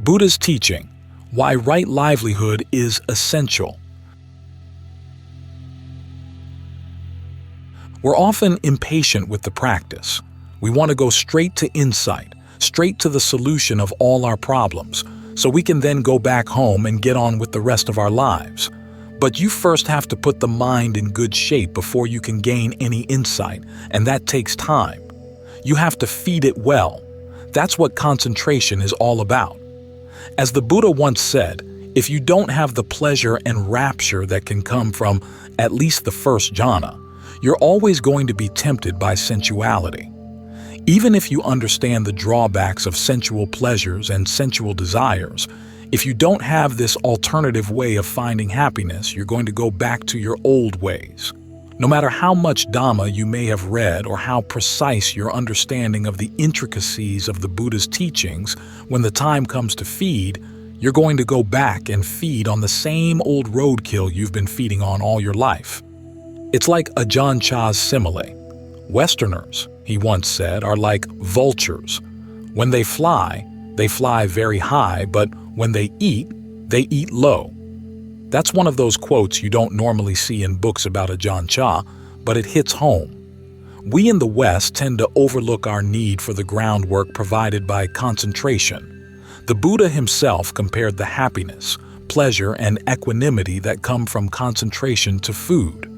Buddha's teaching, why right livelihood is essential. We're often impatient with the practice. We want to go straight to insight, straight to the solution of all our problems, so we can then go back home and get on with the rest of our lives. But you first have to put the mind in good shape before you can gain any insight, and that takes time. You have to feed it well. That's what concentration is all about. As the Buddha once said, if you don't have the pleasure and rapture that can come from at least the first jhana, you're always going to be tempted by sensuality. Even if you understand the drawbacks of sensual pleasures and sensual desires, if you don't have this alternative way of finding happiness, you're going to go back to your old ways. No matter how much Dhamma you may have read or how precise your understanding of the intricacies of the Buddha's teachings, when the time comes to feed, you're going to go back and feed on the same old roadkill you've been feeding on all your life. It's like Ajahn Chah's simile. Westerners, he once said, are like vultures. When they fly very high, but when they eat low. That's one of those quotes you don't normally see in books about Ajahn Chah, but it hits home. We in the West tend to overlook our need for the groundwork provided by concentration. The Buddha himself compared the happiness, pleasure, and equanimity that come from concentration to food.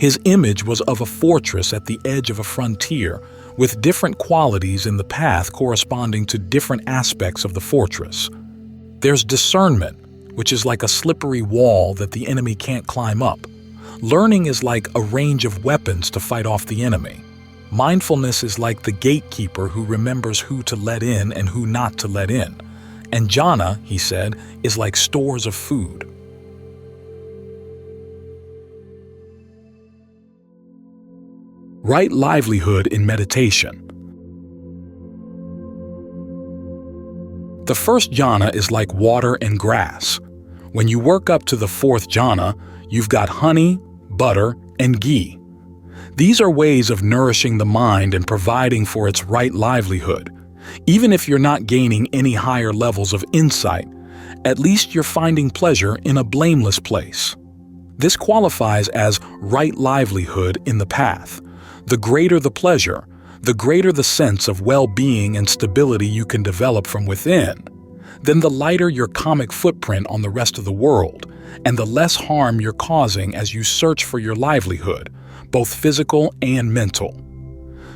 His image was of a fortress at the edge of a frontier, with different qualities in the path corresponding to different aspects of the fortress. There's discernment, which is like a slippery wall that the enemy can't climb up. Learning is like a range of weapons to fight off the enemy. Mindfulness is like the gatekeeper who remembers who to let in and who not to let in. And jhana, he said, is like stores of food. Right livelihood in meditation. The first jhana is like water and grass. When you work up to the fourth jhana, you've got honey, butter, and ghee. These are ways of nourishing the mind and providing for its right livelihood. Even if you're not gaining any higher levels of insight, at least you're finding pleasure in a blameless place. This qualifies as right livelihood in the path. The greater the pleasure, the greater the sense of well-being and stability you can develop from within, then the lighter your karmic footprint on the rest of the world, and the less harm you're causing as you search for your livelihood, both physical and mental.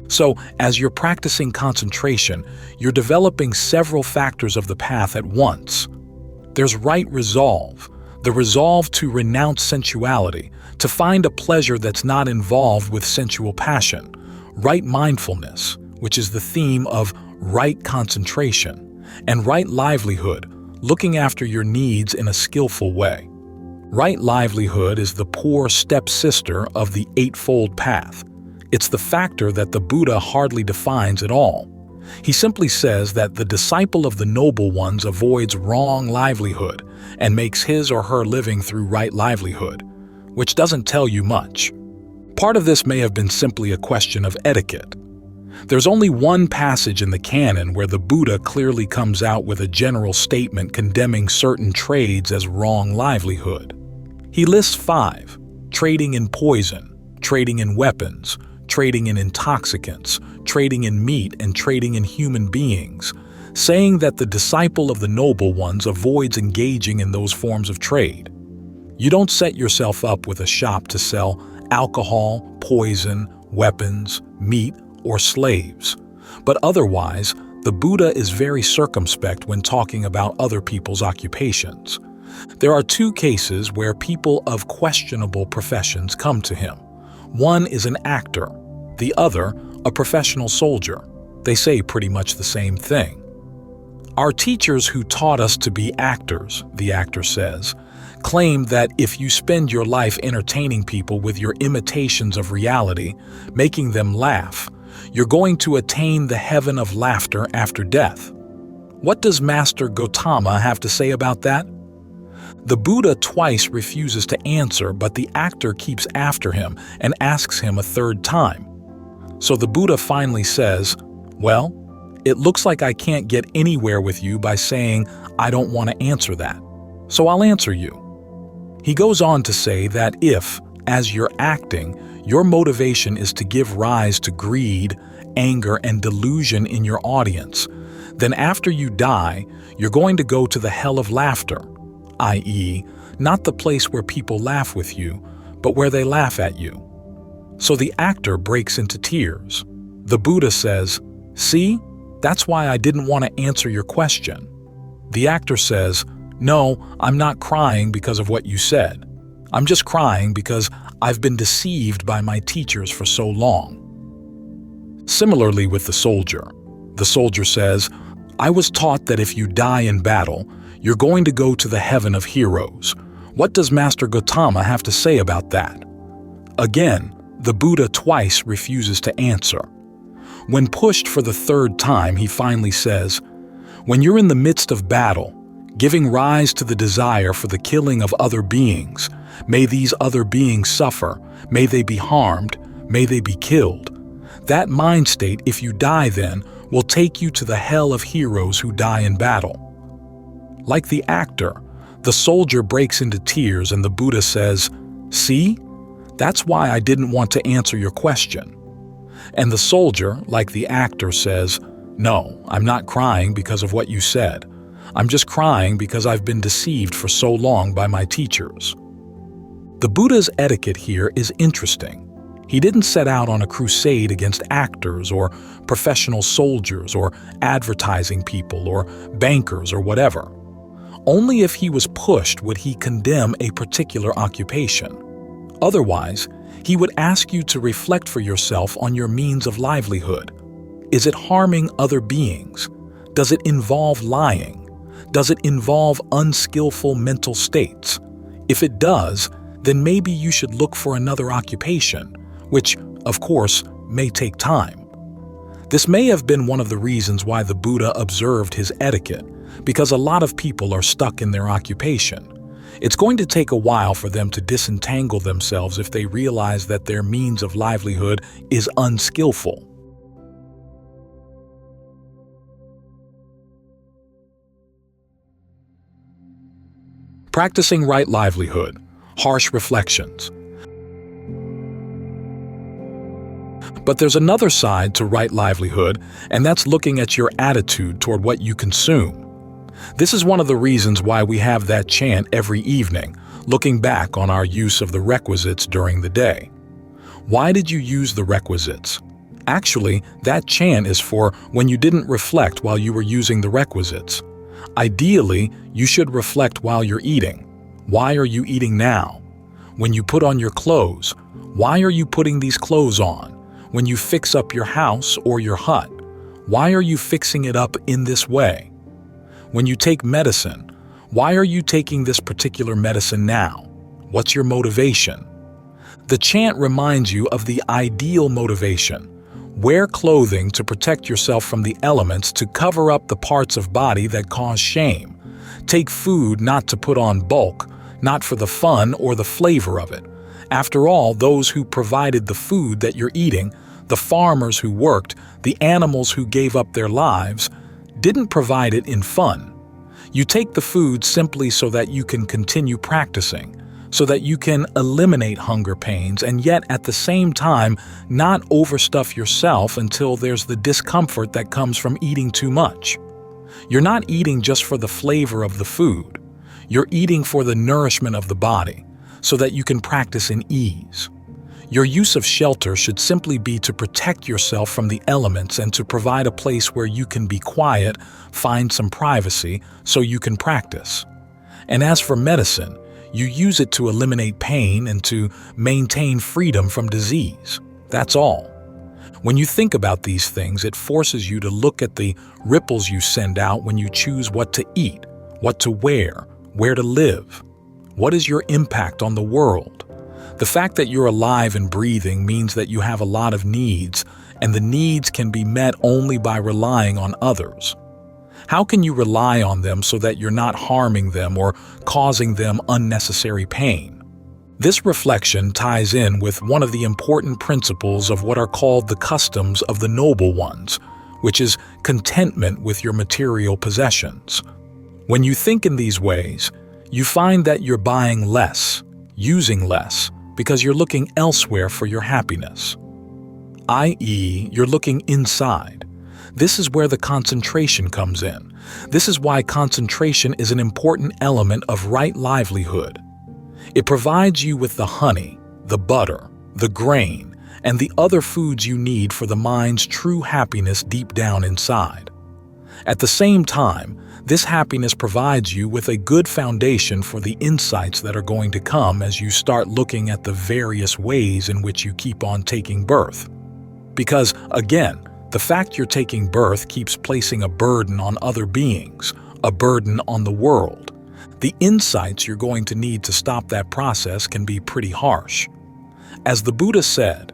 So, as you're practicing concentration, you're developing several factors of the path at once. There's right resolve, the resolve to renounce sensuality, to find a pleasure that's not involved with sensual passion. Right mindfulness, which is the theme of right concentration, and right livelihood, looking after your needs in a skillful way. Right livelihood is the poor stepsister of the Eightfold path. It's the factor that the Buddha hardly defines at all. He simply says that the disciple of the noble ones avoids wrong livelihood and makes his or her living through right livelihood, which doesn't tell you much. Part of this may have been simply a question of etiquette. There's only one passage in the canon where the Buddha clearly comes out with a general statement condemning certain trades as wrong livelihood. He lists 5: trading in poison, trading in weapons, trading in intoxicants, trading in meat, and trading in human beings, saying that the disciple of the noble ones avoids engaging in those forms of trade. You don't set yourself up with a shop to sell alcohol, poison, weapons, meat, or slaves. But otherwise, the Buddha is very circumspect when talking about other people's occupations. There are 2 cases where people of questionable professions come to him. One is an actor, the other a professional soldier. They say pretty much the same thing. Our teachers who taught us to be actors, the actor says, claim that if you spend your life entertaining people with your imitations of reality, making them laugh, you're going to attain the heaven of laughter after death. What does Master Gautama have to say about that? The Buddha twice refuses to answer, but the actor keeps after him and asks him a 3rd time. So the Buddha finally says, "Well, It looks like I can't get anywhere with you by saying, I don't want to answer that. So I'll answer you. He goes on to say that if, as you're acting, your motivation is to give rise to greed, anger, and delusion in your audience, then after you die, you're going to go to the hell of laughter, i.e., not the place where people laugh with you, but where they laugh at you. So the actor breaks into tears. The Buddha says, "See, that's why I didn't want to answer your question." The actor says, "No, I'm not crying because of what you said. I'm just crying because I've been deceived by my teachers for so long." Similarly with the soldier says, "I was taught that if you die in battle, you're going to go to the heaven of heroes. What does Master Gautama have to say about that?" Again, the Buddha twice refuses to answer. When pushed for the third time, he finally says, "When you're in the midst of battle, giving rise to the desire for the killing of other beings, may these other beings suffer, may they be harmed, may they be killed. That mind state, if you die then, will take you to the hell of heroes who die in battle." Like the actor, the soldier breaks into tears and the Buddha says, "See, that's why I didn't want to answer your question." And the soldier, like the actor, says, "No, I'm not crying because of what you said. I'm just crying because I've been deceived for so long by my teachers." The Buddha's etiquette here is interesting. He didn't set out on a crusade against actors or professional soldiers or advertising people or bankers or whatever. Only if he was pushed would he condemn a particular occupation. Otherwise, he would ask you to reflect for yourself on your means of livelihood. Is it harming other beings? Does it involve lying? Does it involve unskillful mental states? If it does, then maybe you should look for another occupation, which, of course, may take time. This may have been one of the reasons why the Buddha observed his etiquette, because a lot of people are stuck in their occupation. It's going to take a while for them to disentangle themselves if they realize that their means of livelihood is unskillful. Practicing right livelihood, harsh reflections. But there's another side to right livelihood, and that's looking at your attitude toward what you consume. This is one of the reasons why we have that chant every evening, looking back on our use of the requisites during the day. Why did you use the requisites? Actually, that chant is for when you didn't reflect while you were using the requisites. Ideally, you should reflect while you're eating. Why are you eating now? When you put on your clothes, why are you putting these clothes on? When you fix up your house or your hut, why are you fixing it up in this way? When you take medicine, why are you taking this particular medicine now? What's your motivation? The chant reminds you of the ideal motivation. Wear clothing to protect yourself from the elements to cover up the parts of body that cause shame. Take food not to put on bulk, not for the fun or the flavor of it. After all, those who provided the food that you're eating, the farmers who worked, the animals who gave up their lives, didn't provide it in fun. You take the food simply so that you can continue practicing, so that you can eliminate hunger pains and yet at the same time not overstuff yourself until there's the discomfort that comes from eating too much. You're not eating just for the flavor of the food. You're eating for the nourishment of the body, so that you can practice in ease. Your use of shelter should simply be to protect yourself from the elements and to provide a place where you can be quiet, find some privacy, so you can practice. And as for medicine, you use it to eliminate pain and to maintain freedom from disease. That's all. When you think about these things, it forces you to look at the ripples you send out when you choose what to eat, what to wear, where to live. What is your impact on the world? The fact that you're alive and breathing means that you have a lot of needs, and the needs can be met only by relying on others. How can you rely on them so that you're not harming them or causing them unnecessary pain? This reflection ties in with one of the important principles of what are called the customs of the noble ones, which is contentment with your material possessions. When you think in these ways, you find that you're buying less, using less, because you're looking elsewhere for your happiness. i.e., you're looking inside. This is where the concentration comes in. This is why concentration is an important element of right livelihood. It provides you with the honey, the butter, the grain, and the other foods you need for the mind's true happiness deep down inside. At the same time, this happiness provides you with a good foundation for the insights that are going to come as you start looking at the various ways in which you keep on taking birth. Because, again, the fact you're taking birth keeps placing a burden on other beings, a burden on the world. The insights you're going to need to stop that process can be pretty harsh. As the Buddha said,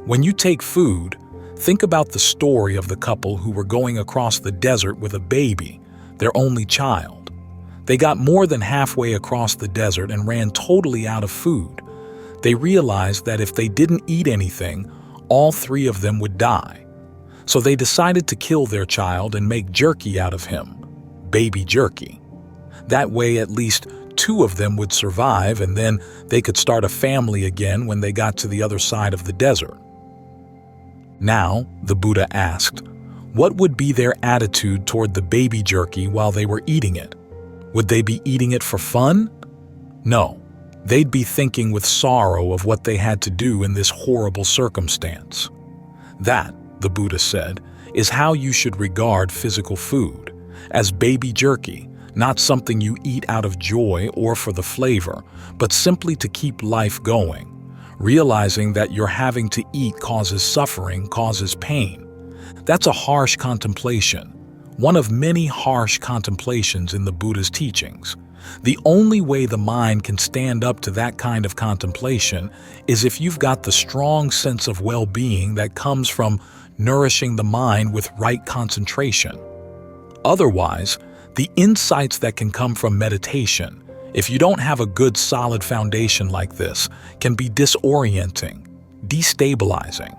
when you take food, think about the story of the couple who were going across the desert with a baby, their only child. They got more than halfway across the desert and ran totally out of food. They realized that if they didn't eat anything, all three of them would die. So they decided to kill their child and make jerky out of him, baby jerky. That way at least two of them would survive, and then they could start a family again when they got to the other side of the desert. Now, the Buddha asked, what would be their attitude toward the baby jerky while they were eating it? Would they be eating it for fun? No, they'd be thinking with sorrow of what they had to do in this horrible circumstance. That, the Buddha said, is how you should regard physical food, as baby jerky, not something you eat out of joy or for the flavor, but simply to keep life going, realizing that your having to eat causes suffering, causes pain. That's a harsh contemplation, one of many harsh contemplations in the Buddha's teachings. The only way the mind can stand up to that kind of contemplation is if you've got the strong sense of well-being that comes from nourishing the mind with right concentration. Otherwise, the insights that can come from meditation, if you don't have a good solid foundation like this, can be disorienting, destabilizing.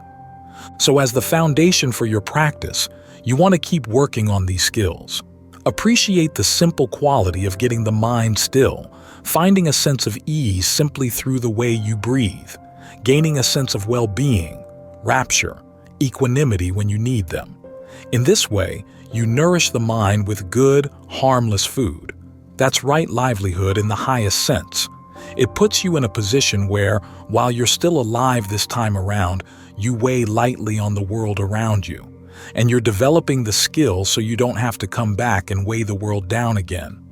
So as the foundation for your practice, you want to keep working on these skills. Appreciate the simple quality of getting the mind still, finding a sense of ease simply through the way you breathe, gaining a sense of well-being, rapture, equanimity when you need them. In this way, you nourish the mind with good, harmless food. That's right livelihood in the highest sense. It puts you in a position where, while you're still alive this time around, you weigh lightly on the world around you, and you're developing the skill so you don't have to come back and weigh the world down again.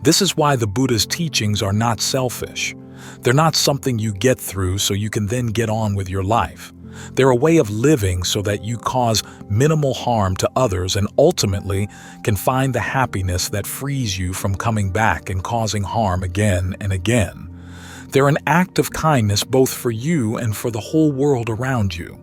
This is why the Buddha's teachings are not selfish. They're not something you get through so you can then get on with your life. They're a way of living so that you cause minimal harm to others and ultimately can find the happiness that frees you from coming back and causing harm again and again. They're an act of kindness both for you and for the whole world around you.